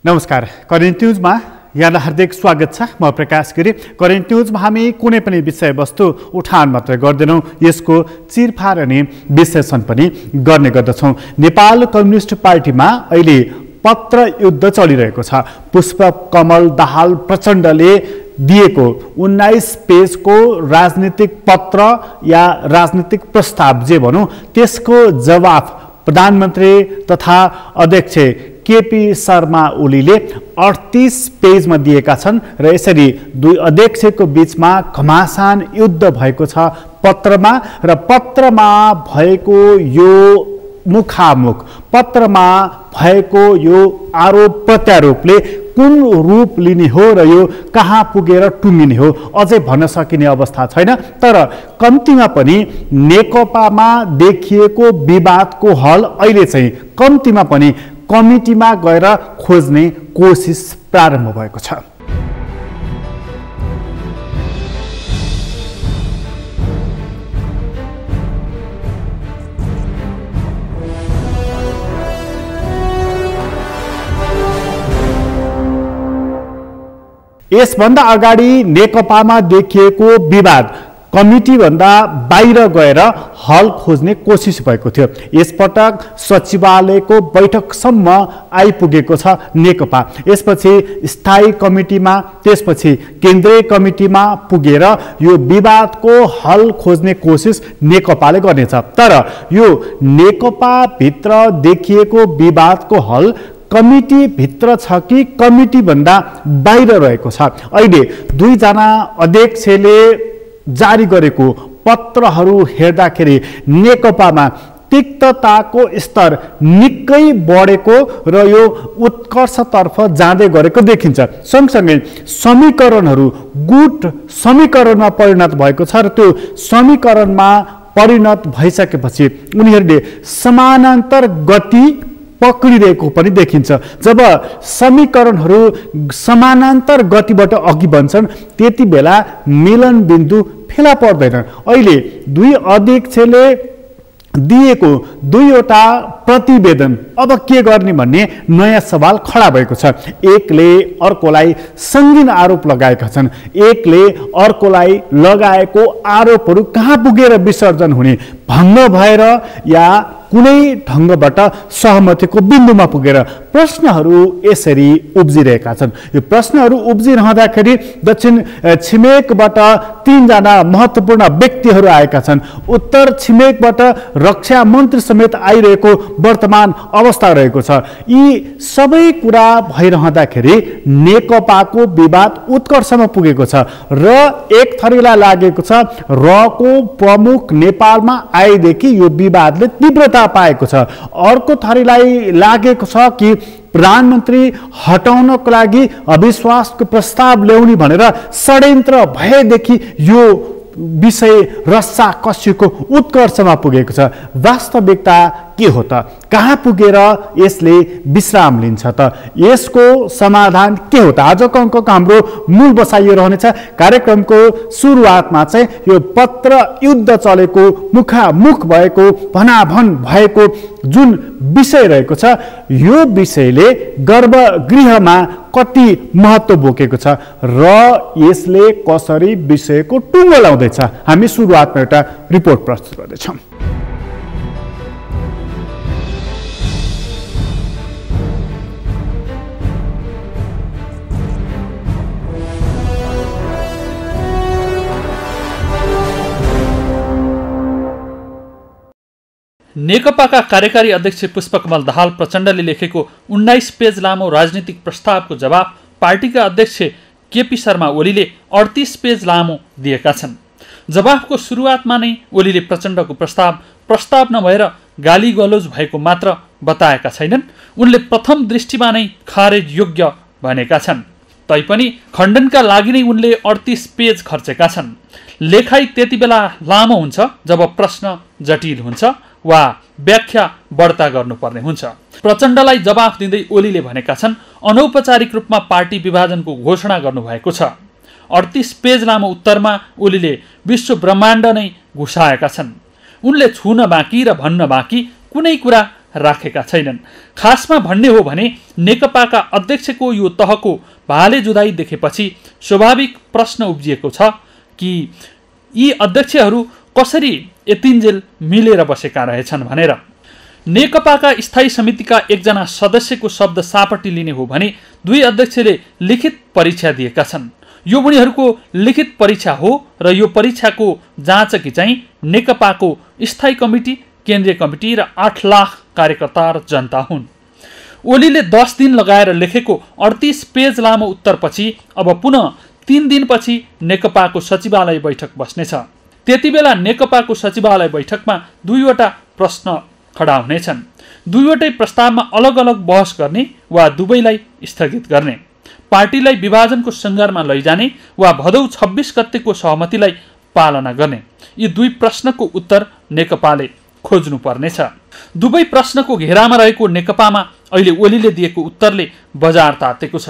नमस्कार, करेन्ट न्युजमा यहाँलाई हार्दिक स्वागत छ। म प्रकाश गिरी। करेन्ट न्युजमा हामी कुनै पनि विषयवस्तु उठान मात्र गर्दैनौँ, यसको चिरफार अनि विश्लेषण पनि गर्ने गर्दछौँ। नेपाल कम्युनिस्ट पार्टीमा अहिले पत्र युद्ध चलिरहेको छ। पुष्पकमल दाहाल प्रचण्डले दिएको 19 पेजको राजनीतिक पत्र या राजनीतिक प्रस्ताव जे भनौँ, त्यसको जवाफ प्रधानमन्त्री तथा अध्यक्ष केपी शर्मा ओलीले 38 पेजमा दिएका छन् र यसरी दुई अध्यक्षको बीचमा घमासान युद्ध भएको छ पत्रमा। र पत्रमा भएको यो मुखामुख, पत्रमा भएको यो आरोप प्रत्यारोपले कुन रूप लिने हो र यो कहाँ पुगेर टुङ्गिने हो अझै भन्न सकिने अवस्था छैन। तर कम्तीमा पनि नेकपामा देखिएको विवादको हल अहिले चाहिँ कम्तीमा पनि कमिटीमा गएर खोज्ने कोसिस प्रारम्भ भएको छ। यसभन्दा अगाडि नेकपामा देखिएको विवाद कमिटीभन्दा बाहिर गएर हल खोज्ने कोसिस भएको थियो। यसपटक सचिवालयको बैठकसम्म आइपुगेको छ नेकपा। यसपछि स्थायी कमिटीमा, त्यसपछि केन्द्रीय कमिटीमा पुगेर यो विवादको हल खोज्ने कोसिस नेकपाले गर्नेछ। तर यो नेकपाभित्र देखिएको विवादको हल कमिटी भित्र छ कि कमिटीभन्दा बाहिर रहेको छ। अहिले दुईजना अध्यक्षले जारी गरेको पत्रहरू हेर्दाखेरि नेकपामा तिक्तताको स्तर निकै बढेको र यो उत्कर्षतर्फ जाँदै गरेको देखिन्छ। सँगसँगै समीकरणहरू गुट समीकरणमा परिणत भएको छ र त्यो समीकरणमा परिणत भइसकेपछि उनीहरूले समानान्तर गति पक्रिरहेको पनि देखिन्छ। जब समीकरणहरू समानान्तर गतिबाट अघि बढ्छन् त्यति बेला मिलन बिन्दु फेला पर्दैन। अहिले दुई अध्यक्षले दिएको दुईवटा प्रतिवेदन अब के गर्ने भन्ने नयाँ सवाल खडा भएको छ। एकले अर्कोलाई सङ्गीन आरोप लगाएका छन्। एकले अर्कोलाई लगाएको आरोपहरू कहाँ पुगेर विसर्जन हुने, भङ्ग भएर या कुनै ढङ्गबाट सहमतिको बिन्दुमा पुगेर प्रश्नहरू यसरी उब्जिरहेका छन्। यो प्रश्नहरू उब्जिरहँदाखेरि दक्षिण छिमेकबाट 3 जना महत्त्वपूर्ण व्यक्तिहरू आएका छन्। उत्तर छिमेकबाट रक्षा मन्त्री समेत आइरहेको वर्तमान अवस्था रहेको छ। यी सबै कुरा भइरहँदाखेरि नेकपाको विवाद उत्कर्षमा पुगेको छ र एक थरीलाई लागेको छ रको प्रमुख नेपालमा आएदेखि यो विवादले तीव्रता पाएको छ। अर्को थरीलाई लागेको छ कि प्रधानमन्त्री हटाउनको लागि अविश्वासको प्रस्ताव ल्याउने भनेर षड्यन्त्र भएदेखि यो विषय रस्सा कसिएको उत्कर्षमा पुगेको छ। वास्तविकता के हो त? कहाँ पुगेर यसले विश्राम लिन्छ त? यसको समाधान के हो त? आजको अङ्कको हाम्रो मूल बसाइयो रहनेछ। कार्यक्रमको सुरुवातमा चाहिँ यो पत्र युद्ध चलेको, मुखामुख भएको, भनाभन भएको जुन विषय रहेको छ, यो विषयले गर्भगृहमा कति महत्त्व बोकेको छ र यसले कसरी विषयको टुङ्गो लाउँदैछ। हामी सुरुवातमा एउटा रिपोर्ट प्रस्तुत गर्दैछौँ। नेकपाका कार्यकारी अध्यक्ष पुष्पकमल दाहाल प्रचण्डले लेखेको 19 पेज लामो राजनीतिक प्रस्तावको जवाफ पार्टीका अध्यक्ष केपी शर्मा ओलीले 38 पेज लामो दिएका छन्। जवाफको सुरुवातमा नै ओलीले प्रचण्डको प्रस्ताव नभएर गाली गलोज भएको मात्र बताएका छैनन्। उनले प्रथम दृष्टिमा नै खारेज योग्य भनेका छन्। तैपनि खण्डनका लागि नै उनले 38 पेज खर्चेका छन्। लेखाइ त्यति बेला लामो हुन्छ जब प्रश्न जटिल हुन्छ वा व्याख्या बढ्ता गर्नुपर्ने हुन्छ। प्रचण्डलाई जवाफ दिँदै ओलीले भनेका छन्, अनौपचारिक रूपमा पार्टी विभाजनको घोषणा गर्नुभएको छ। 38 पेज लामो उत्तरमा ओलीले विश्व ब्रह्माण्ड नै घुसाएका छन्। उनले छुन बाँकी र भन्न बाँकी कुनै कुरा राखेका छैनन्। खासमा भन्ने हो भने नेकपाका अध्यक्षको यो तहको भाले जुधाइ देखेपछि स्वाभाविक प्रश्न उब्जिएको छ कि यी अध्यक्षहरू कसरी यतिन्जेल मिलेर बसेका रहेछन् भनेर। नेकपाका स्थायी समितिका एकजना सदस्यको शब्द सापट्टि लिने हो भने दुई अध्यक्षले लिखित परीक्षा दिएका छन्। यो उनीहरूको लिखित परीक्षा हो र यो परीक्षाको जाँचकी चाहिँ नेकपाको स्थायी कमिटी, केन्द्रीय कमिटी र 8 लाख कार्यकर्ता र जनता हुन्। ओलीले 10 दिन लगाएर लेखेको 38 पेज लामो उत्तरपछि अब पुनः 3 दिनपछि नेकपाको सचिवालय बैठक बस्नेछ। त्यति बेला नेकपाको सचिवालय बैठकमा दुईवटा प्रश्न खडा हुनेछन्। दुईवटै प्रस्तावमा अलग अलग बहस गर्ने वा दुवैलाई स्थगित गर्ने, पार्टीलाई विभाजनको सङ्घारमा लैजाने वा भदौ 26 गतेको सहमतिलाई पालना गर्ने। यी दुई प्रश्नको उत्तर नेकपाले खोज्नु पर्नेछ। दुवै प्रश्नको घेरामा रहेको नेकपामा अहिले ओलीले दिएको उत्तरले बजार तातेको छ।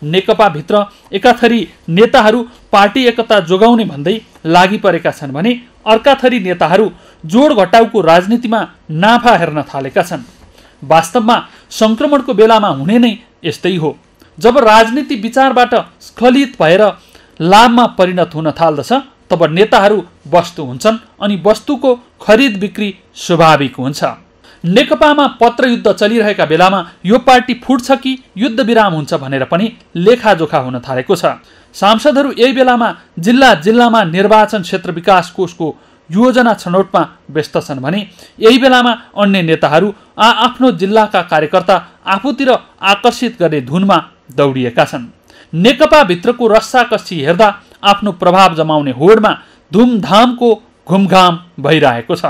नेकपाभित्र एकाथरी नेताहरू पार्टी एकता जोगाउने भन्दै लागि परेका छन् भने अर्काथरी नेताहरू जोड घटाउको राजनीतिमा नाफा हेर्न थालेका छन्। वास्तवमा सङ्क्रमणको बेलामा हुने नै यस्तै हो। जब राजनीति विचारबाट स्खलित भएर लाभमा परिणत हुन थाल्दछ तब नेताहरू वस्तु हुन्छन् अनि वस्तुको खरिद बिक्री स्वाभाविक हुन्छ। नेकपामा पत्रयुद्ध चलिरहेका बेलामा यो पार्टी फुट्छ कि युद्ध विराम हुन्छ भनेर पनि लेखाजोखा हुन थालेको छ। सांसदहरू यही बेलामा जिल्ला जिल्लामा निर्वाचन क्षेत्र विकास कोषको योजना छनौटमा व्यस्त छन् भने यही बेलामा अन्य नेताहरू आफ्नो जिल्लाका कार्यकर्ता आफूतिर आकर्षित गर्ने धुनमा दौडिएका छन्। नेकपा भित्रको रस्साकस्सी हेर्दा आफ्नो प्रभाव जमाउने होडमा धुमधामको घुमघाम भइरहेको छ।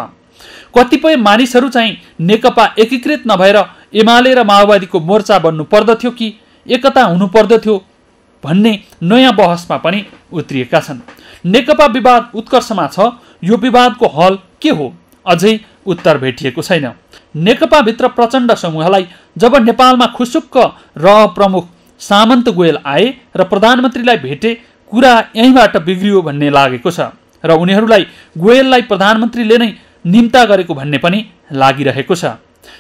कतिपय मानिसहरू चाहिँ नेकपा एकीकृत नभएर एमाले र माओवादीको मोर्चा बन्नु पर्दथ्यो कि एकता हुनु पर्दथ्यो भन्ने नयाँ बहसमा पनि उत्रिएका छन्। नेकपा विवाद उत्कर्षमा छ, यो विवादको हल के हो अझै उत्तर भेटिएको छैन। नेकपाभित्र प्रचण्ड समूहलाई जब नेपालमा खुसुक्क रह प्रमुख सामन्त गोयल आए र प्रधानमन्त्रीलाई भेटे कुरा यहीँबाट बिग्रियो भन्ने लागेको छ र उनीहरूलाई गोयललाई प्रधानमन्त्रीले नै निम्ता गरेको भन्ने पनि लागिरहेको छ।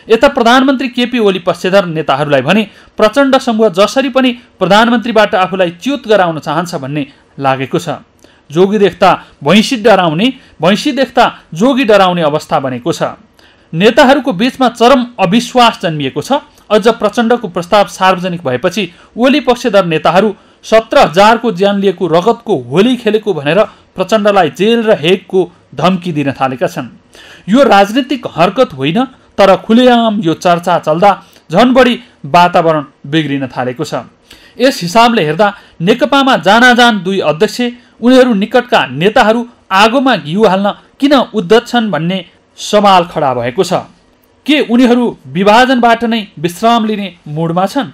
यता प्रधानमन्त्री केपी ओली पक्षधर नेताहरूलाई भने प्रचण्ड समूह जसरी पनि प्रधानमन्त्रीबाट आफूलाई च्युत गराउन चाहन्छ भन्ने लागेको छ। जोगी देख्दा भैँसी डराउने, भैँसी देख्दा जोगी डराउने अवस्था बनेको छ। नेताहरूको बीचमा चरम अविश्वास जन्मिएको छ। अझ प्रचण्डको प्रस्ताव सार्वजनिक भएपछि ओली पक्षधर नेताहरू 17,000 को ज्यान लिएको रगतको होली खेलेको भनेर प्रचण्डलाई जेल र हेगको धम्की दिन थालेका छन्। यो राजनीतिक हरकत होइन, तर खुलेआम यो चर्चा चल्दा झन बढी वातावरण बिग्रिन थालेको छ। यस हिसाबले हेर्दा नेकपामा जानाजान दुई अध्यक्ष, उनीहरू निकटका नेताहरू आगोमा घिउ हाल्न किन उद्धत छन् भन्ने सवाल खडा भएको छ। के उनीहरू विभाजनबाट नै विश्राम लिने मुडमा छन्?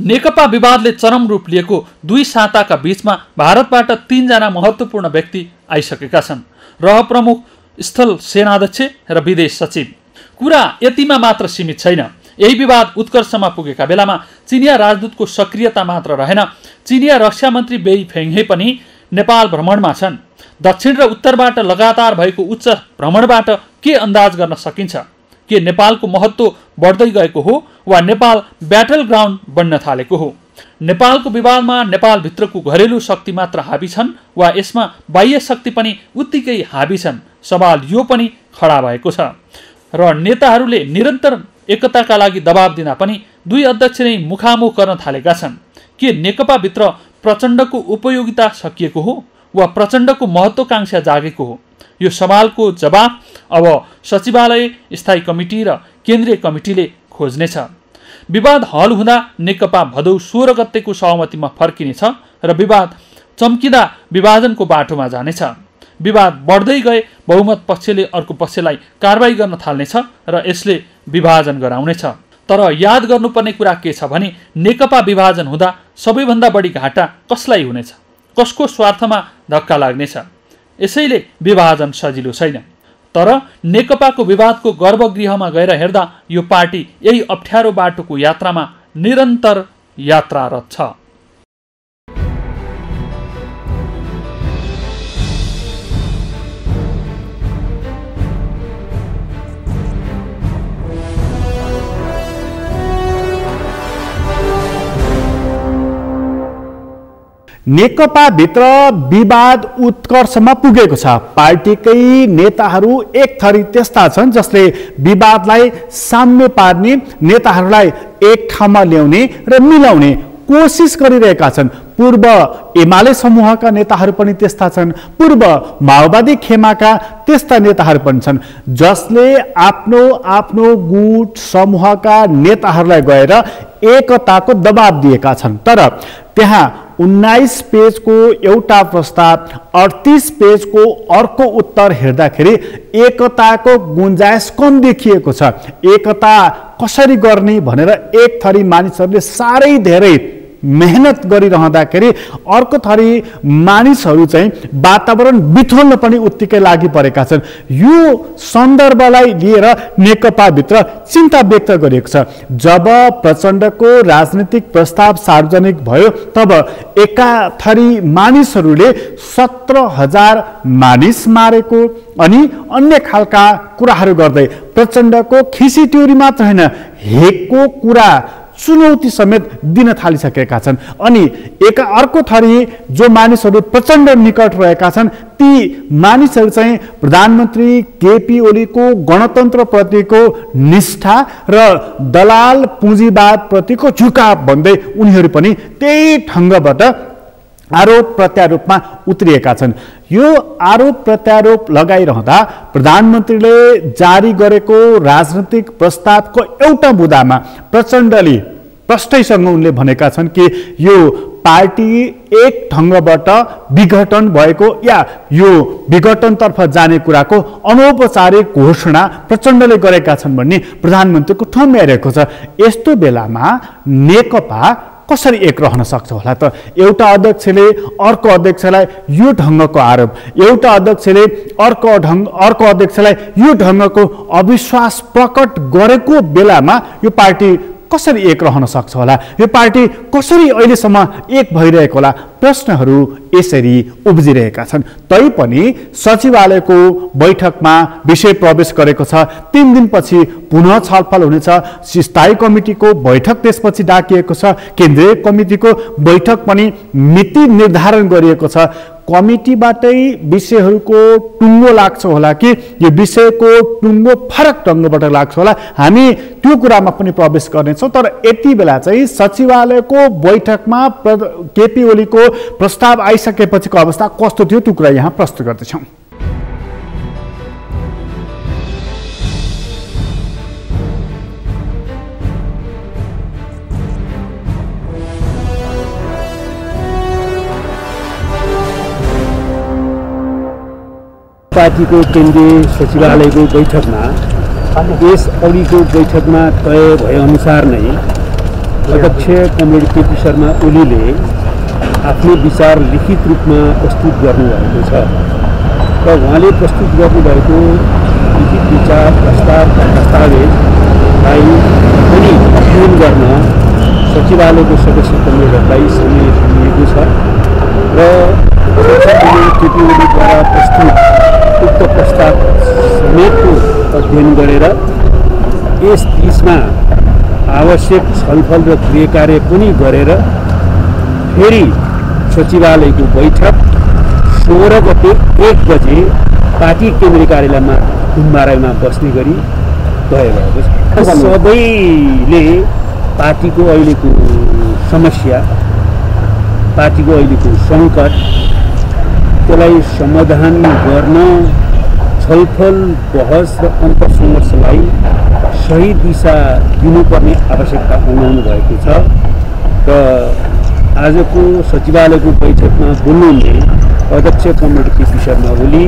नेकपा विवादले चरम रूप लिएको 2 साताका बीचमा भारतबाट 3 जना महत्त्वपूर्ण व्यक्ति आइसकेका छन्। रह प्रमुख, स्थल सेनाध्यक्ष र विदेश सचिव। कुरा यतिमा मात्र सीमित छैन। यही विवाद उत्कर्षमा पुगेका बेलामा चिनिया राजदूतको सक्रियता मात्र रहेन। चिनिया रक्षा मन्त्री बेई फेङहे पनि नेपाल भ्रमणमा छन्। दक्षिण र उत्तरबाट लगातार भएको उच्च भ्रमणबाट के अन्दाज गर्न सकिन्छ? के नेपालको महत्त्व बढ्दै गएको हो वा नेपाल ब्याटल ग्राउन्ड बन्न थालेको हो? नेपालको विवादमा नेपालभित्रको घरेलु शक्ति मात्र हाबी छन् वा यसमा बाह्य शक्ति पनि उत्तिकै हाबी छन्? सवाल यो पनि खडा भएको छ र नेताहरूले निरन्तर एकताका लागि दबाब दिँदा पनि दुई अध्यक्ष नै मुखामुख गर्न थालेका छन्। के नेकपाभित्र प्रचण्डको उपयोगिता सकिएको हो वा प्रचण्डको महत्त्वाकांक्षा जागेको हो? यो सवालको जवाफ अब सचिवालय, स्थायी कमिटी र केन्द्रीय कमिटीले खोज्नेछ। विवाद हल हुँदा नेकपा भदौ 16 गतेको सहमतिमा फर्किनेछ र विवाद चम्किँदा विभाजनको बाटोमा जानेछ। विवाद बढ्दै गए बहुमत पक्षले अर्को पक्षलाई कारबाही गर्न थाल्नेछ र यसले विभाजन गराउनेछ। तर याद गर्नुपर्ने कुरा के छ भने नेकपा विभाजन हुँदा सबैभन्दा बढी घाटा कसलाई हुनेछ? कसको स्वार्थमा धक्का लाग्नेछ? यसैले विभाजन सजिलो छैन। तर नेकपाको विवादको गर्भगृहमा गएर हेर्दा यो पार्टी यही अप्ठ्यारो बाटोको यात्रामा निरन्तर यात्रारत छ। नेकपाभित्र विवाद उत्कर्षमा पुगेको छ। पार्टीकै नेताहरू एक थरी त्यस्ता छन् जसले विवादलाई साम्य पार्ने, नेताहरूलाई एक ठाउँमा ल्याउने र मिलाउने कोसिस गरिरहेका छन्। पूर्व एमाले समूहका नेताहरू पनि त्यस्ता छन्, पूर्व माओवादी खेमाका त्यस्ता नेताहरू पनि छन् जसले आफ्नो आफ्नो गुट समूहका नेताहरूलाई गएर एकताको दबाब दिएका छन्। तर त्यहाँ 19 पेजको एउटा प्रस्ताव, 38 पेजको अर्को उत्तर हेर्दाखेरि एकताको गुन्जाइस कम देखिएको छ। एकता कसरी गर्ने भनेर एक थरी मानिसहरूले साह्रै धेरै मेहनत गरिरहँदाखेरि अर्को थरी मानिसहरू चाहिँ वातावरण बिथोल्न पनि उत्तिकै लागि परेका छन्। यो सन्दर्भलाई लिएर नेकपाभित्र चिन्ता व्यक्त गरिएको छ। जब प्रचण्डको राजनीतिक प्रस्ताव सार्वजनिक भयो तब एकाथरी मानिसहरूले 17,000 मानिस मारेको अनि अन्य खालका कुराहरू गर्दै प्रचण्डको खिसी ट्युरी मात्र होइन, हेकको कुरा चुनौती समेत दिन थालिसकेका छन्। अनि अर्को थरी जो मानिसहरू प्रचण्ड निकट रहेका छन् ती मानिसहरू चाहिँ प्रधानमन्त्री केपी ओलीको गणतन्त्रप्रतिको निष्ठा र दलाल पुँजीवाद प्रतिको झुकाव भन्दै उनीहरू पनि त्यही ढङ्गबाट आरोप प्रत्यारोपमा उत्रिएका छन्। यो आरोप प्रत्यारोप लगाइरहँदा प्रधानमन्त्रीले जारी गरेको राजनीतिक प्रस्तावको एउटा बुँदामा प्रचण्डले प्रष्टैसँग उनले भनेका छन् कि यो पार्टी एक ढङ्गबाट विघटन भएको या यो विघटनतर्फ जाने कुराको अनौपचारिक घोषणा प्रचण्डले गरेका छन् भन्ने प्रधानमन्त्रीको ठम्ब्याइरहेको छ। यस्तो बेलामा नेकपा कसरी एक रहन सक्छ होला त? एउटा अध्यक्षले अर्को अध्यक्षलाई यो ढङ्गको आरोप, एउटा अध्यक्षले अर्को अध्यक्षलाई यो ढङ्गको अविश्वास प्रकट गरेको बेलामा यो पार्टी कसरी एक रहन सक्छ होला? यो पार्टी कसरी अहिलेसम्म एक भइरहेको होला? प्रश्नहरू यसरी उब्जिरहेका छन्। तैपनि सचिवालयको बैठकमा विषय प्रवेश गरेको छ। 3 दिनपछि पुनः छलफल हुनेछ। स्थायी कमिटीको बैठक त्यसपछि डाकिएको छ। केन्द्रीय कमिटीको बैठक पनि मिति निर्धारण गरिएको छ। कमिटीबाटै विषयहरूको टुङ्गो लाग्छ होला कि यो विषयको टुङ्गो फरक ढङ्गबाट लाग्छ होला, हामी त्यो कुरामा पनि प्रवेश गर्नेछौँ। तर यति बेला चाहिँ सचिवालयको बैठकमा केपी ओलीको प्रस्ताव आइसकेपछिको अवस्था कस्तो थियो त्यो कुरा यहाँ प्रस्तुत गर्दैछौँ। पार्टीको केन्द्रीय सचिवालयको बैठकमा यस अघिको बैठकमा तय भएअनुसार नै अध्यक्ष कमरेड केपी शर्मा ओलीले आफ्नो विचार लिखित रूपमा प्रस्तुत गर्नुभएको छ र उहाँले प्रस्तुत गर्नुभएको लिखित विचार दस्तावेजलाई पनि अध्ययन गर्न सचिवालयको सदस्य कमरेडहरूलाई समय दिएको छ र केपी ओलीद्वारा प्रस्तुत उक्त प्रस्ताव समेतको अध्ययन गरेर यस दिशमा आवश्यक छलफल र क्रियाकार्य पनि गरेर फेरि सचिवालयको बैठक 16 गते 1 बजे पार्टी केन्द्रीय कार्यालयमा कुम्बाराईमा बस्ने गरी तय भएको छ। सबैले पार्टीको अहिलेको समस्या, पार्टीको अहिलेको सङ्कट, त्यसलाई समाधान गर्न छलफल, बहस र अन्तर्सङ्घर्षलाई सही दिशा दिनुपर्ने आवश्यकता उठाउनु भएको छ र आजको सचिवालयको बैठकमा बोल्नुहुने अध्यक्ष कमरेड केपी शर्मा ओली,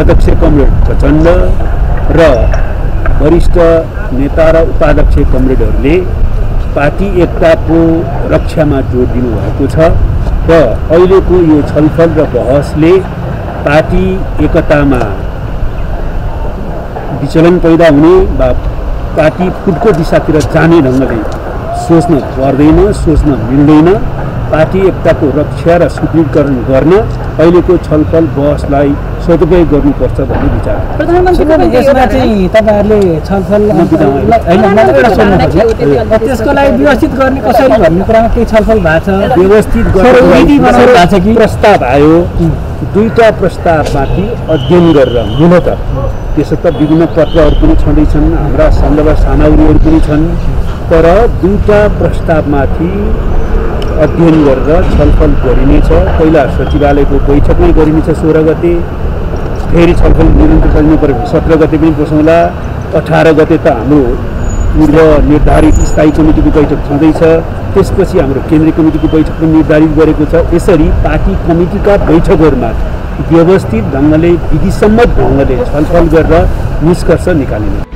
अध्यक्ष कमरेड प्रचण्ड र वरिष्ठ नेता र उपाध्यक्ष कमरेडहरूले पार्टी एकताको रक्षामा जोड दिनुभएको छ र अहिलेको यो छलफल र बहसले पार्टी एकतामा विचलन पैदा हुने वा पार्टी फुटको दिशातिर जाने ढङ्गले सोच्न पर्दैन, सोच्न मिल्दैन। पार्टी एकताको रक्षा र सुदृढीकरण गर्न अहिलेको छलफल बहसलाई सदुपयोग गर्नुपर्छ भन्ने विचार। यसमा चाहिँ तपाईँहरूले छलफल त्यसको लागि व्यवस्थित गर्ने कसरी भन्ने कुरामा केही छलफल भएको छ? व्यवस्थित गर्ने प्रस्ताव आयो, दुईटा प्रस्तावमाथि अध्ययन गरेर मूलत त्यसो त विभिन्न पत्रहरू पनि छँदैछन्, हाम्रा सन्दर्भ सामग्रीहरू पनि छन्, तर दुईटा प्रस्तावमाथि अध्ययन गरेर छलफल गरिनेछ। पहिला सचिवालयको बैठकमै गरिनेछ 16 गते, फेरि छलफल निरन्तर चल्नु पर्यो 17 गते पनि बसौँला। 18 गते त हाम्रो पूर्व निर्धारित स्थायी कमिटीको बैठक छँदैछ, त्यसपछि हाम्रो केन्द्रीय कमिटीको बैठक पनि निर्धारित गरेको छ। यसरी पार्टी कमिटीका बैठकहरूमा व्यवस्थित ढङ्गले विधिसम्मत ढङ्गले छलफल गरेर निष्कर्ष निकालिने।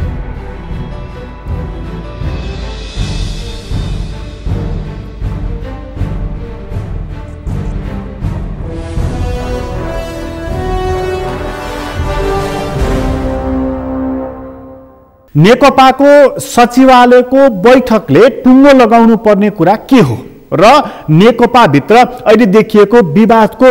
नेकपाको सचिवालयको बैठकले टुङ्गो लगाउनु पर्ने कुरा के हो र नेकपाभित्र अहिले देखिएको विवादको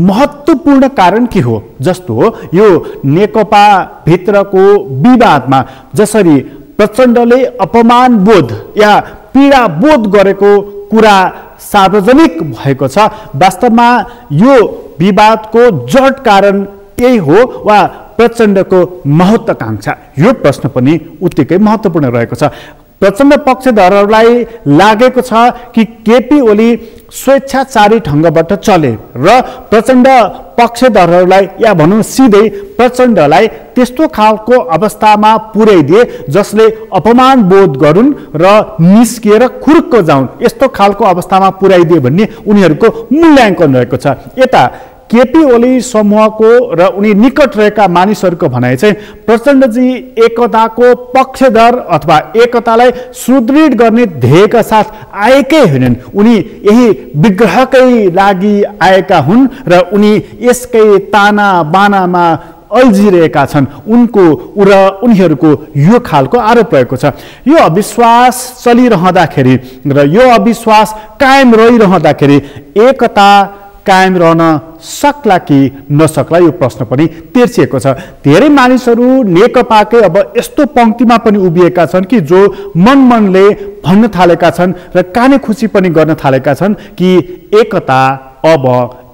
महत्त्वपूर्ण कारण के हो? जस्तो यो नेकपाभित्रको विवादमा जसरी प्रचण्डले अपमान बोध या पीडा बोध गरेको कुरा सार्वजनिक भएको छ, वास्तवमा यो विवादको जड कारण यही हो वा प्रचण्डको महत्त्वाकांक्षा? यो प्रश्न पनि उत्तिकै महत्त्वपूर्ण रहेको छ। प्रचण्ड पक्षधरहरूलाई लागेको छ कि केपी ओली स्वेच्छाचारी ढङ्गबाट चले र प्रचण्ड पक्षधरहरूलाई या भनौँ सिधै प्रचण्डलाई त्यस्तो खालको अवस्थामा पुर्याइदिए जसले अपमान बोध गरून् र निस्किएर खुर्क जाउन्, यस्तो खालको अवस्थामा पुर्याइदिए भन्ने उनीहरूको मूल्याङ्कन रहेको छ। यता केपी ओली समूहको र उनी निकट रहेका मानिसहरूको भनाइ चाहिँ प्रचण्डजी एकताको पक्षधर अथवा एकतालाई सुदृढ गर्ने ध्येयका साथ आएकै होइनन्, उनी यही विग्रहकै लागि आएका हुन् र उनी यसकै ताना बानामा अल्झिरहेका छन्। उनीहरूको यो खालको आरोप रहेको छ। यो अविश्वास चलिरहँदाखेरि र यो अविश्वास कायम रहिरहँदाखेरि एकता कायम रहन सक्ला कि नसक्ला यो प्रश्न पनि तेर्सिएको छ। धेरै मानिसहरू नेकपाकै अब यस्तो पंक्तिमा पनि उभिएका छन् कि जो मनले भन्न थालेका छन् र काने खुसी पनि गर्न थालेका छन् कि एकता अब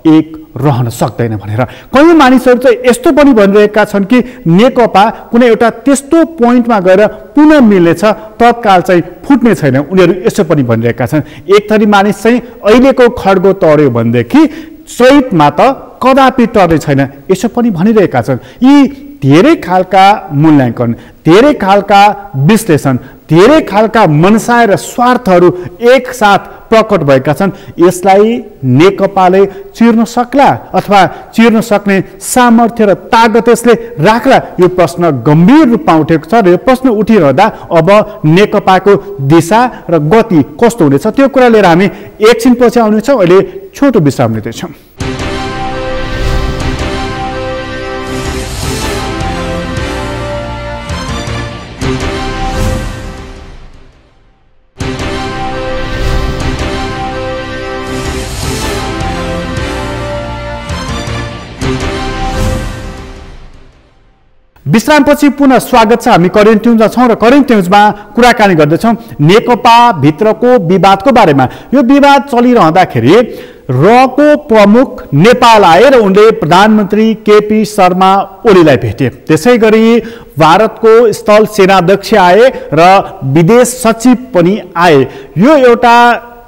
एक रहन सक्दैन भनेर। कयौं मानिसहरू चाहिँ यस्तो पनि भनिरहेका छन् कि नेकपा कुनै एउटा त्यस्तो पोइन्टमा गएर पुनः मिल्नेछ, तत्काल चाहिँ फुट्ने छैन। उनीहरू यसो पनि भनिरहेका छन्। एक थरी मानिस चाहिँ अहिलेको खड्गो तर्यो भनेदेखि चैतमा त कदापि टर्ने छैन, यसो पनि भनिरहेका छन्। यी धेरै खालका मूल्याङ्कन, धेरै खालका विश्लेषण, धेरै खालका मनसाय र स्वार्थहरू एकसाथ प्रकट भएका छन्। यसलाई नेकपाले चिर्न सक्ला अथवा चिर्न सक्ने सामर्थ्य र तागत यसले राख्ला, यो प्रश्न गम्भीर रूपमा उठेको छ। र यो प्रश्न उठिरहँदा अब नेकपाको दिशा र गति कस्तो हुनेछ त्यो कुरा लिएर हामी एकछिनपछि आउनेछौँ। अहिले छोटो विश्राम लिँदैछौँ। विश्रामपछि पुनः स्वागत छ। हामी करेन्ट न्युजमा छौँ र करेन्ट न्युजमा कुराकानी गर्दैछौँ नेकपा भित्रको विवादको बारेमा। यो विवाद चलिरहँदाखेरि रको प्रमुख नेपाल आए र उनले प्रधानमन्त्री केपी शर्मा ओलीलाई भेटे। त्यसै गरी भारतको स्थल सेनाध्यक्ष आए र विदेश सचिव पनि आए। यो एउटा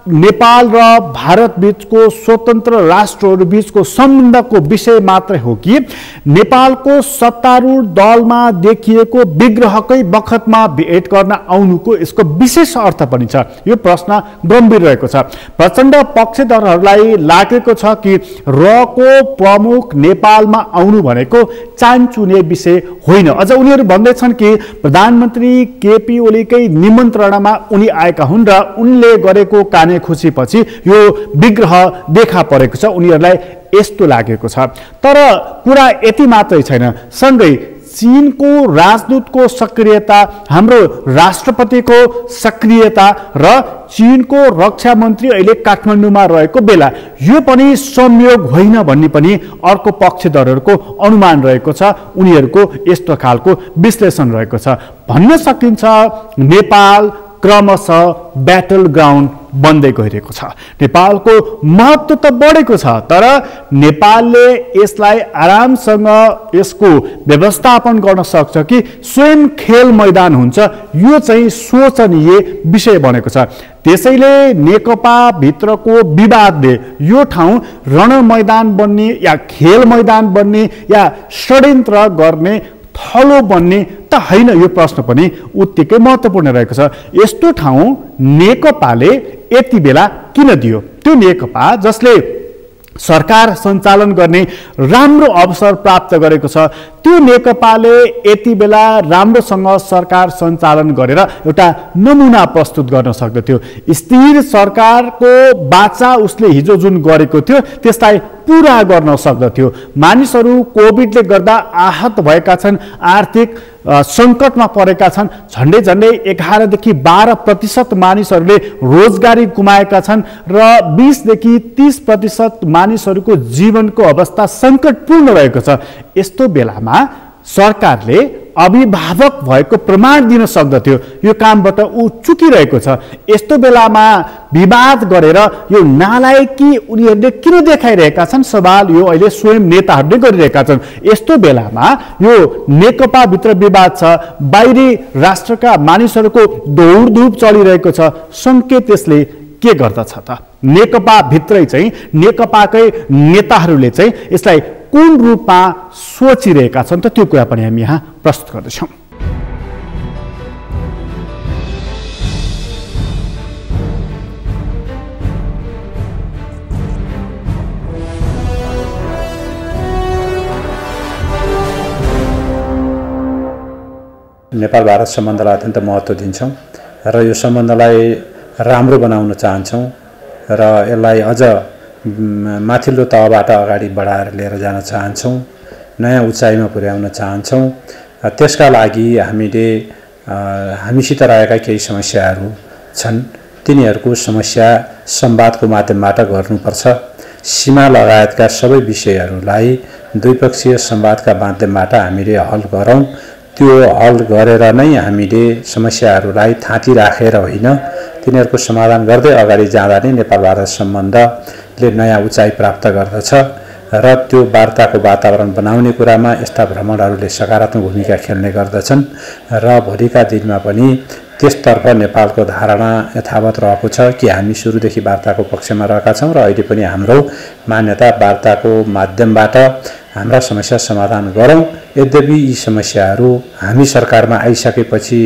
नेपाल र भारत बीचको स्वतन्त्र राष्ट्रहरू बीचको सम्बन्धको विषय मात्रै हो कि नेपालको सत्तारूढ दलमा देखिएको विग्रहकै बखतमा भेट गर्न आउनुको यसको विशेष अर्थ पनि छ। यो प्रश्न गम्भीर रहेको छ। प्रचण्ड पक्षधरहरूलाई लागेको छ कि रको प्रमुख नेपालमा आउनु भनेको चान्चुने विषय होइन। अझ उनीहरू भन्दैछन् कि प्रधानमन्त्री केपी ओलीकै निमन्त्रणामा उनी आएका हुन् र उनले गरेको काने खुसीपछि यो विग्रह देखा परेको छ। उनीहरूलाई यस्तो लागेको छ। तर कुरा यति मात्रै छैन, सँगै चीनको राजदूतको सक्रियता, हाम्रो राष्ट्रपतिको सक्रियता र चीनको रक्षा मन्त्री अहिले काठमाडौँमा रहेको बेला यो पनि संयोग होइन भन्ने पनि अर्को पक्षधरहरूको अनुमान रहेको छ। उनीहरूको यस्तो खालको विश्लेषण रहेको छ। भन्न सकिन्छ नेपाल क्रमशः ब्याटल ग्राउन्ड बन्दै गइरहेको छ। नेपालको महत्त्व त बढेको छ, तर नेपालले यसलाई आरामसँग यसको व्यवस्थापन गर्न सक्छ कि स्वयं खेल मैदान हुन्छ, यो चाहिँ सोचनीय विषय बनेको छ। त्यसैले नेकपा भित्रको विवादले यो ठाउँ रण मैदान बन्ने या खेल मैदान बन्ने या षड्यन्त्र गर्ने थलो बन्ने त होइन, यो प्रश्न पनि उत्तिकै महत्त्वपूर्ण रहेको छ। यस्तो ठाउँ नेकपाले यति बेला किन दियो? त्यो नेकपा जसले सरकार सञ्चालन गर्ने राम्रो अवसर प्राप्त गरेको छ, त्यो नेकपाले यति बेला राम्रोसँग सरकार सञ्चालन गरेर एउटा नमुना प्रस्तुत गर्न सक्दथ्यो। स्थिर सरकारको बाचा उसले हिजो जुन गरेको थियो त्यसलाई पुरा गर्न सक्दथ्यो। मानिसहरू कोभिडले गर्दा आहत भएका छन्, आर्थिक सङ्कटमा परेका छन्। झन्डै झन्डै 11 देखि 12% मानिसहरूले रोजगारी गुमाएका छन् र 20 देखि 30% मानिसहरूको जीवनको अवस्था सङ्कटपूर्ण रहेको छ। यस्तो बेलामा सरकारले अभिभावक भएको प्रमाण दिन सक्दथ्यो। यो कामबाट ऊ चुकिरहेको छ। यस्तो बेलामा विवाद गरेर यो नालायकी उनीहरूले किन देखाइरहेका छन् सवाल यो अहिले स्वयं नेताहरूले गरिरहेका छन्। यस्तो बेलामा यो नेकपाभित्र विवाद छ, बाहिरी राष्ट्रका मानिसहरूको दौडधुप चलिरहेको छ। सङ्केत यसले के गर्दछ त? नेकपा भित्रै चाहिँ नेकपाकै नेताहरूले चाहिँ यसलाई कुन रूपमा सोचिरहेका छन् त, त्यो कुरा पनि हामी यहाँ प्रस्तुत गर्दैछौँ। नेपाल भारत सम्बन्धलाई अत्यन्त महत्त्व दिन्छौँ र यो सम्बन्धलाई राम्रो बनाउन चाहन्छौँ र यसलाई अझ माथिल्लो तहबाट अगाडि बढाएर लिएर जान चाहन्छौँ, नयाँ उचाइमा पुर्याउन चाहन्छौँ। त्यसका लागि हामीले हामीसित रहेका केही समस्याहरू छन्, तिनीहरूको समस्या संवादको माध्यमबाट गर्नुपर्छ। सीमा लगायतका सबै विषयहरूलाई द्विपक्षीय संवादका माध्यमबाट हामीले हल गरौँ। त्यो हल गरेर नै हामीले समस्याहरूलाई थाँती राखेर होइन, तिनीहरूको समाधान गर्दै अगाडि जाँदा नै नेपाल भारत सम्बन्धले नयाँ उचाइ प्राप्त गर्दछ र त्यो वार्ताको वातावरण बनाउने कुरामा यस्ता भ्रमणहरूले सकारात्मक भूमिका खेल्ने गर्दछन् र भोलिका दिनमा पनि त्यसतर्फ नेपालको धारणा यथावत रहेको छ कि हामी सुरुदेखि वार्ताको पक्षमा रहेका छौँ र अहिले पनि हाम्रो मान्यता वार्ताको माध्यमबाट हाम्रा समस्या समाधान गरौँ। यद्यपि यी समस्याहरू हामी सरकारमा आइसकेपछि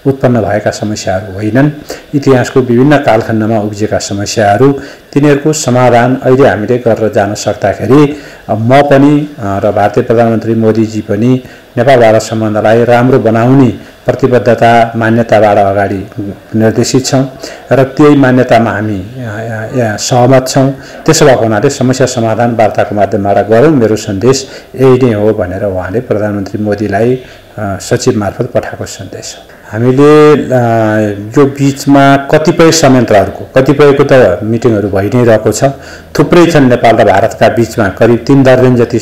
उत्पन्न भएका समस्याहरू होइनन्, इतिहासको विभिन्न कालखण्डमा उब्जेका समस्याहरू, तिनीहरूको समाधान अहिले हामीले गरेर जान सक्दाखेरि म पनि र भारतीय प्रधानमन्त्री मोदीजी पनि नेपाल भारत सम्बन्धलाई राम्रो बनाउने प्रतिबद्धता मान्यताबाट अगाडि निर्देशित छौँ र त्यही मान्यतामा हामी सहमत छौँ। त्यसो भएको हुनाले समस्या समाधान वार्ताको माध्यमबाट गरौँ, मेरो सन्देश यही नै हो भनेर उहाँले प्रधानमन्त्री मोदीलाई सचिव मार्फत पठाएको सन्देश हो। हामीले यो बिचमा कतिपय संयन्त्रहरूको कतिपयको त मिटिङहरू भइ नै रहेको छ, थुप्रै छन् नेपाल र भारतका बिचमा करिब 3 दर्जन जति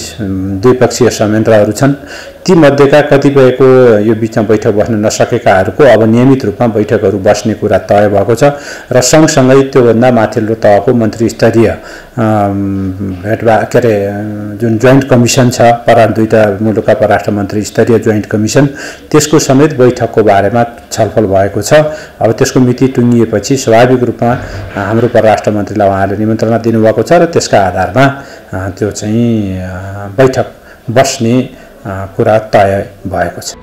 द्विपक्षीय संयन्त्रहरू छन्। ती मध्येका कतिपयको यो बिचमा बैठक बस्न नसकेकाहरूको अब नियमित रूपमा बैठकहरू बस्ने कुरा तय भएको छ र सँगसँगै त्योभन्दा माथिल्लो तहको मन्त्री स्तरीय के अरे जुन जोइन्ट कमिसन छ, दुईटा मुलुकका परराष्ट्र मन्त्री स्तरीय जोइन्ट कमिसन, त्यसको समेत बैठकको बारेमा छलफल भएको छ। अब त्यसको मिति टुङ्गिएपछि स्वाभाविक रूपमा हाम्रो परराष्ट्र मन्त्रीलाई उहाँले निमन्त्रणा दिनुभएको छ र त्यसका आधारमा त्यो चाहिँ बैठक बस्ने कुरा तय भएको छ।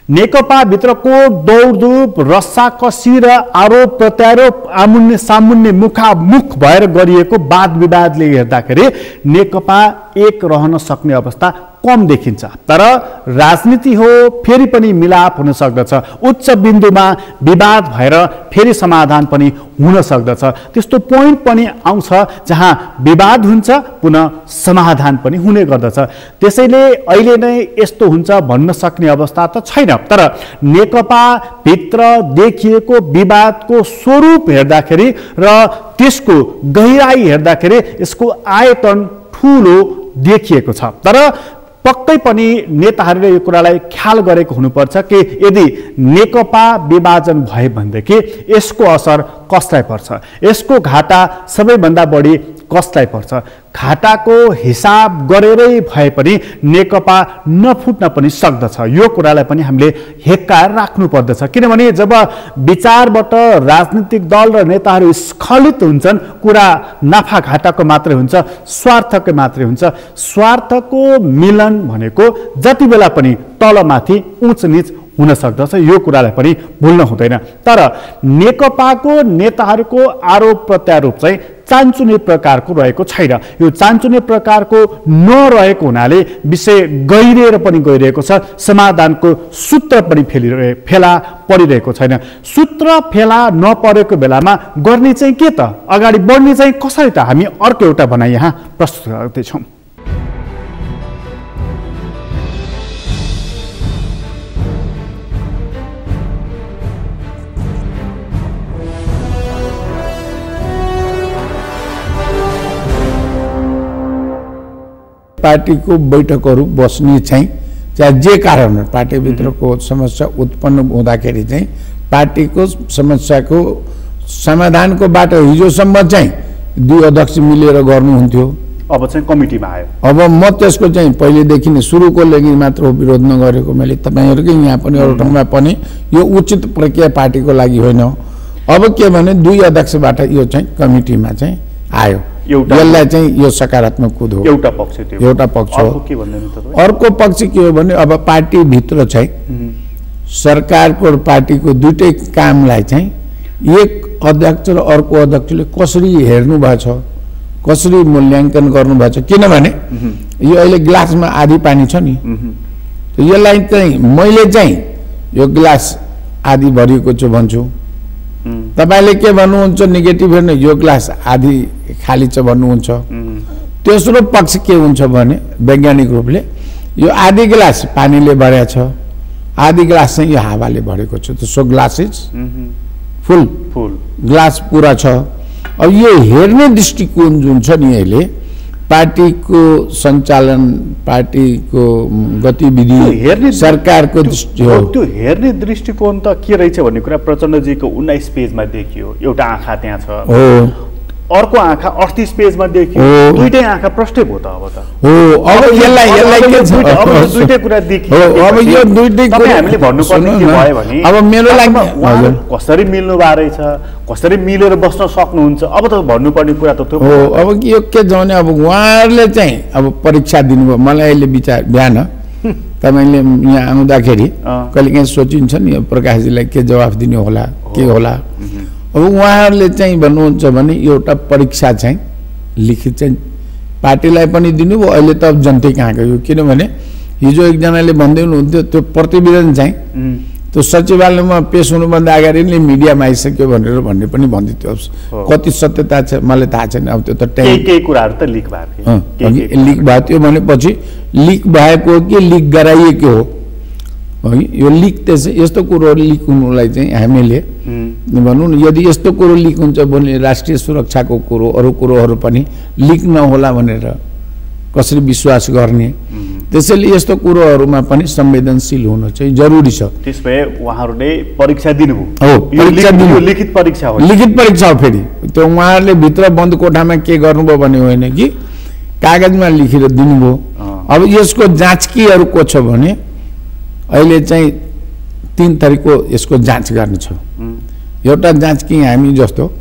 नेकपा भित्रको दौडधुप, रस्साकसी र आरोप प्रत्यारोप, आमुन्ने सामुन्ने मुखामुख भएर गरिएको वाद विवादले हेर्दाखेरि नेकपा एक रहन सक्ने अवस्था कम देखिन्छ। तर राजनीति हो, फेरि पनि मिलाप हुन सक्दछ, उच्च बिन्दुमा विवाद भएर फेरि समाधान पनि हुन सक्दछ। त्यस्तो पोइन्ट पनि आउँछ जहाँ विवाद हुन्छ पुनः समाधान पनि हुने गर्दछ। त्यसैले अहिले नै यस्तो हुन्छ भन्न सक्ने अवस्था त छैन। तर नेकपा भित्र देखिएको विवादको स्वरूप हेर्दाखेरि र त्यसको गहिराई हेर्दाखेरि यसको आयतन ठूलो देखिएको छ। तर पक्कै पनि नेताहरूले यो कुरालाई ख्याल गरेको हुनुपर्छ कि यदि नेकपा विभाजन भयो भनेदेखि यसको असर कसलाई पर्छ, यसको घाटा सबैभन्दा बढी कसलाई पर्छ। घाटाको हिसाब गरेरै भए पनि नेकपा नफुट्न पनि सक्दछ। यो कुरालाई पनि हामीले हेक्काएर राख्नु पर्दछ। किनभने जब विचारबाट राजनीतिक दल र नेताहरू स्खलित हुन्छन्, कुरा नाफा घाटाको मात्रै हुन्छ, स्वार्थको मात्रै हुन्छ। स्वार्थको मिलन भनेको जति बेला पनि तलमाथि उच्च नीच हुन सक्दछ, यो कुरालाई पनि भुल्न हुँदैन। तर नेकपाको नेताहरूको आरोप प्रत्यारोप चाहिँ चान्चुने प्रकारको रहेको छैन। यो चान्चुने प्रकारको नरहेको हुनाले विषय गहिरिएर पनि गइरहेको छ, समाधानको सूत्र पनि फेला परिरहेको छैन। सूत्र फेला नपरेको बेलामा गर्ने चाहिँ के त, अगाडि बढ्ने चाहिँ कसरी त, हामी अर्को एउटा भनाइ यहाँ प्रस्तुत गर्दैछौँ। पार्टीको बैठकहरू बस्ने चाहिँ चाहे जे कारण पार्टीभित्रको समस्या उत्पन्न हुँदाखेरि चाहिँ पार्टीको समस्याको समाधानको बाटो हिजोसम्म चाहिँ दुई अध्यक्ष मिलेर गर्नुहुन्थ्यो। अब चाहिँ कमिटीमा आयो। अब म त्यसको चाहिँ पहिलेदेखि नै सुरुको लागि मात्र विरोध नगरेको मैले तपाईँहरूकै यहाँ पनि अरू ठाउँमा पनि यो उचित प्रक्रिया पार्टीको लागि होइन। अब के भने दुई अध्यक्षबाट यो चाहिँ कमिटीमा चाहिँ आयो। यसलाई चाहिँ यो सकारात्मक कुद हो। एउटा पक्ष त्यो, एउटा पक्ष हो। अर्को पक्ष के हो भने अब पार्टीभित्र चाहिँ सरकारको र पार्टीको दुइटै कामलाई चाहिँ एक अध्यक्ष र अर्को अध्यक्षले कसरी हेर्नु भएको छ, कसरी मूल्याङ्कन गर्नुभएको छ। किनभने यो अहिले ग्लासमा आधी पानी छ नि, यसलाई चाहिँ मैले चाहिँ यो ग्लास आधी भरिएको छु भन्छु, तपाईँले के भन्नुहुन्छ नेगेटिभ हेर्नु, यो ग्लास आधी खाली छ भन्नुहुन्छ। तेस्रो पक्ष के हुन्छ भने वैज्ञानिक रूपले यो आधी ग्लास पानीले भरेको छ, आधी ग्लास चाहिँ यो हावाले भरेको छ। So glass is full, glass पुरा छ। अब यो हेर्ने दृष्टिकोण जुन छ नि अहिले पार्टीको सञ्चालन, पार्टीको गतिविधि, सरकारको दृष्टि हो। त्यो हेर्ने दृष्टिकोण त के रहेछ भन्ने कुरा प्रचण्डजीको 19 पेजमा देखियो। एउटा आँखा त्यहाँ छ, अर्को आँखा 38 पेजमा देखियो। दुईटै आँखा प्रष्टै भयो त अब त हो। अब यसलाई के छ, अब दुईटै कुरा देखियो। अब यो दुईटै कुरा हामीले भन्नुपर्ने के भयो भने अब मेरो लागि कसरी मिल्नु भएको रहेछ, कसरी मिलेर बस्न सक्नुहुन्छ, अब त भन्नुपर्ने कुरा त त्यो हो। अब यो के छ भने अब उहाँहरूले चाहिँ अब परीक्षा दिनुभयो। मलाई अहिले विचार बिहान तपाईँले यहाँ आउँदाखेरि कहिलेकाहीँ सोचिन्छ नि प्रकाशजीलाई के जवाफ दिनु होला, के होला। अब उहाँहरूले चाहिँ भन्नुहुन्छ भने एउटा परीक्षा चाहिँ लिखित चाहिँ पार्टीलाई पनि दिनुभयो। अहिले त अब जनतै कहाँ गयो। किनभने हिजो एकजनाले भन्दै हुनुहुन्थ्यो त्यो प्रतिवेदन चाहिँ त्यो सचिवालयमा पेश हुनुभन्दा अगाडि नै मिडियामा आइसक्यो भनेर भन्ने पनि भन्दै थियो। कति सत्यता छ मलाई थाहा छैन। अब त्यो त केही कुराहरू त लिक भएको थियो, लिक भएको थियो भनेपछि लिक भएको हो कि लिक गराइएको हो है। यो लिक त्यसै यस्तो कुरोहरू लिक हुनुलाई चाहिँ हामीले भनौँ न, यदि यस्तो कुरो लिक हुन्छ भने राष्ट्रिय सुरक्षाको कुरो अरू कुरोहरू पनि लिक नहोला भनेर कसरी विश्वास गर्ने। त्यसैले यस्तो कुरोहरूमा पनि संवेदनशील हुन चाहिँ जरुरी छ। त्यसभए उहाँहरूले परीक्षा दिनुभयो। हो, परीक्षा दिनु, लिखित परीक्षा हो। लिखित परीक्षा हो। फेरि त्यो उहाँहरूले भित्र बन्द कोठामा के गर्नुभयो भन्ने होइन कि कागजमा लेखेर दिनुभयो। अब यसको जाँचकीहरू को छ भने अहिले चाहिँ 3 थरीको यसको जाँच गर्ने छ। एउटा जाँचकी हामी जस्तो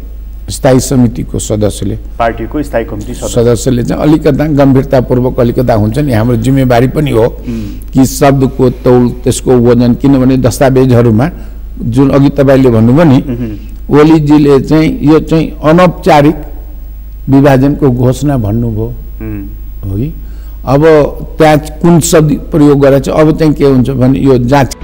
स्थायी समितिको सदस्यले, पार्टीको स्थायी कमिटी सदस्यले चाहिँ अलिकता गम्भीरतापूर्वक अलिकता हुन्छ नि, हाम्रो जिम्मेवारी पनि हो कि शब्दको तौल, त्यसको वजन। किनभने दस्तावेजहरूमा जुन अघि तपाईँले भन्नुभयो नि, ओलीजीले चाहिँ यो चाहिँ अनौपचारिक विभाजनको घोषणा भन्नुभयो हो कि। अब त्यहाँ कुन शब्द प्रयोग गरेर चाहिँ अब चाहिँ के हुन्छ भने यो जाँच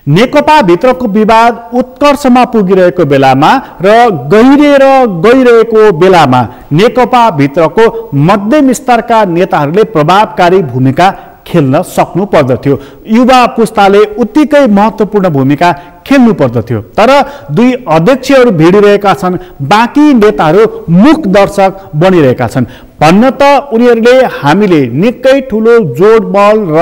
नेकपा भित्रको विवाद उत्कर्षमा पुगिरहेको बेलामा र गहिरिएर गइरहेको बेलामा नेकपा भित्रको मध्यम स्तरका नेताहरूले प्रभावकारी भूमिका खेल्न सक्नु पर्दथ्यो। युवा पुस्ताले उत्तिकै महत्त्वपूर्ण भूमिका खेल्नु पर्दथ्यो। तर दुई अध्यक्षहरू भिडिरहेका छन्, बाँकी नेताहरू मुख दर्शक बनिरहेका छन्। भन्न त उनीहरूले हामीले निकै ठुलो जोडबल र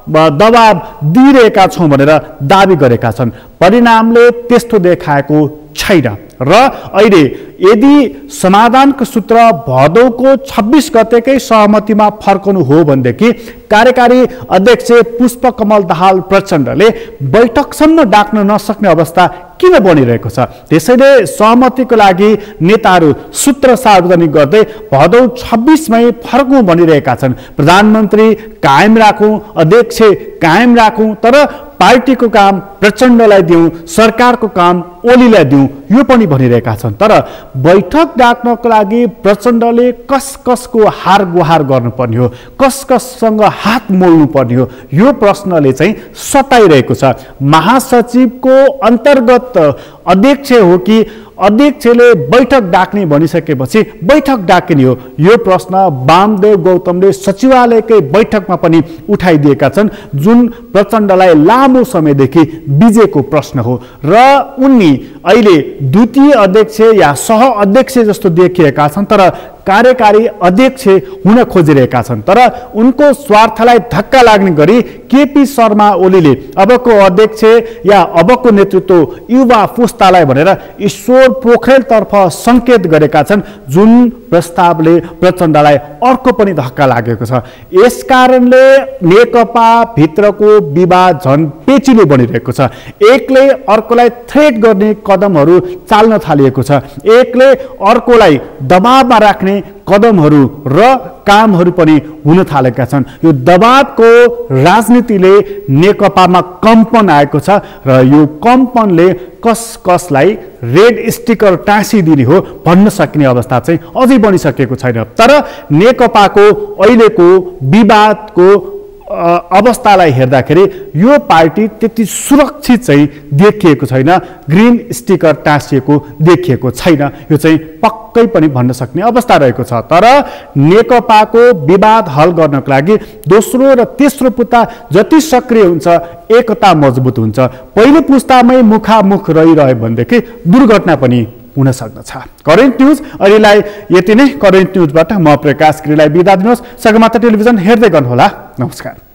दबाब दिइरहेका छौँ भनेर दाबी गरेका छन्। परिणामले त्यस्तो देखाएको छैन र अहिले यदि समाधानको सूत्र भदौको 26 गतेकै सहमतिमा फर्कनु हो भनेदेखि कार्यकारी अध्यक्ष पुष्पकमल दाहाल प्रचण्डले बैठकसम्म डाक्न नसक्ने अवस्था किन बनिरहेको छ? त्यसैले सहमतिको लागि नेताहरू सूत्र सार्वजनिक गर्दै भदौ 26 मै फर्कौँ भनिरहेका छन्। प्रधानमन्त्री कायम राखौँ, अध्यक्ष कायम राखौँ, तर पार्टीको काम प्रचण्डलाई दिउँ, सरकारको काम ओलीलाई दिउँ, यो पनि भनिरहेका छन्। तर बैठक डाक्नको लागि प्रचण्डले कस कसको हार गुहार गर्नुपर्ने हो, कस कससँग हात मोल्नु पर्ने हो, यो प्रश्नले चाहिँ सताइरहेको छ। महासचिवको अन्तर्गत अध्यक्ष हो कि अध्यक्षले बैठक डाक्ने भनिसकेपछि बैठक डाकिने हो, यो प्रश्न वामदेव गौतमले सचिवालयकै बैठकमा पनि उठाइदिएका छन्, जुन प्रचण्डलाई लामो समयदेखि बिजेको प्रश्न हो र उनी अहिले द्वितीय अध्यक्ष या सह अध्यक्ष जस्तो देखिएका छन्, तर कार्यकारी अध्यक्ष हुन खोजिरहेका छन्। तर उनको स्वार्थलाई धक्का लाग्ने गरी केपी शर्मा ओलीले अबको अध्यक्ष या अबको नेतृत्व युवा पुस्तालाई भनेर ईश्वर पोखरेलतर्फ सङ्केत गरेका छन्, जुन प्रस्तावले प्रचण्डलाई अर्को पनि धक्का लागेको छ। यसकारणले नेकपा भित्रको विवाद झन् पेचिलो बनिरहेको छ। एकले अर्कोलाई थ्रेट गर्ने कदमहरू चाल्न थालिएको छ, एकले अर्कोलाई दबावमा राख्ने कदमहरू र कामहरू पनि हुन थालेका छन्। यो दबावको राजनीतिले नेकपामा कम्पन आएको छ र यो कम्पनले कसलाई रेड स्टिकर टाँसिदिने हो भन्न सक्ने अवस्था चाहिँ अझै बनिसकेको छैन। तर नेकपाको अहिलेको विवादको अवस्थालाई हेर्दाखेरि यो पार्टी त्यति सुरक्षित चाहिँ देखिएको छैन, ग्रिन स्टिकर टाँसिएको देखिएको छैन, यो चाहिँ पक्कै पनि भन्न सक्ने अवस्था रहेको छ। तर नेकपाको विवाद हल गर्नको लागि दोस्रो र तेस्रो पुस्ता जति सक्रिय हुन्छ एकता मजबुत हुन्छ। पहिलो पुस्तामै मुखामुख रहिरह्यो भनेदेखि दुर्घटना पनि हुन सक्दछ। करेन्ट न्युज अहिलेलाई यति नै। करेन्ट न्युजबाट म प्रकाश गिरीलाई बिदा दिनुहोस्। सगरमाथा टेलिभिजन हेर्दै गर्नुहोला। नमस्कार।